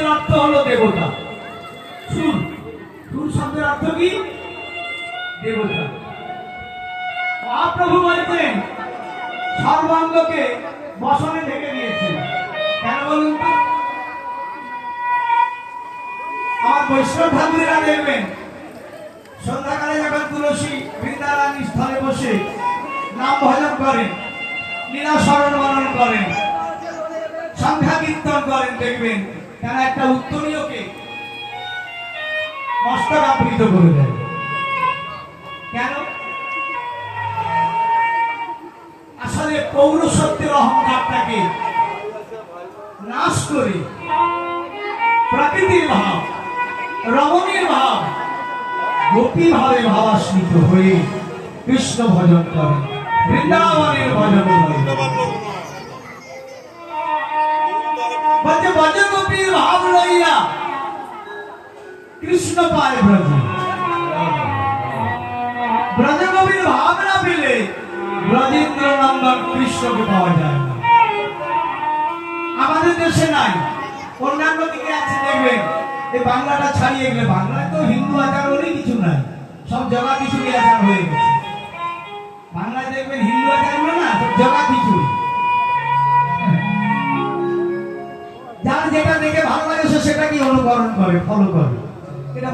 শব্দের অর্থ হলো দেবতা। সুর, সুর শব্দের অর্থ কি? দেবতা। মহাপ্রভু বলছেন সর্বাঙ্গকে বসনে ঢেকে দিয়েছেন। কেন বলুন তো? আমার বৈষ্ণব ঠাকুরেরা দেখবেন সন্ধ্যাকালে যখন তুলসী বৃন্দারানী স্থলে বসে নাম ভজন করেন, লীলা স্মরণ মনন করেন, সংখ্যা কীর্তন করেন, দেখবেন তারা একটা উত্তরীয়কে মস্তক আবৃত করে দেয়। কেন? আসলে পৌরসত্বের অহংকারটাকে নাশ করে প্রকৃতির ভাব, রমণীর ভাব, গোপী ভাবে ভাবাশ্রিত হয়ে কৃষ্ণ ভজন করে, বৃন্দাবনের ভজন করে। বলছে ব্রজ গোপীর ভাব লইয়া কৃষ্ণ পায় ব্রজে। ব্রজ গোপীর ভাব না পেলে ব্রজেন্দ্র নন্দন কৃষ্ণকে পাওয়া যায় না। আমাদের দেশে নাই, অন্যান্য দিকে আছে। দেখবেন এই বাংলাটা ছাড়িয়ে গেলে, বাংলায় তো হিন্দু আচার বলে কিছু নাই, সব জগা খিচুড়ি আচার হয়ে গেছে। বাংলায় দেখবেন হিন্দু আচার বলে না, সব জগা খিচুড়ি। যার যেটা দেখে ভালো লাগে সে সেটাকে অনুকরণ করে, ফলো করে। এটা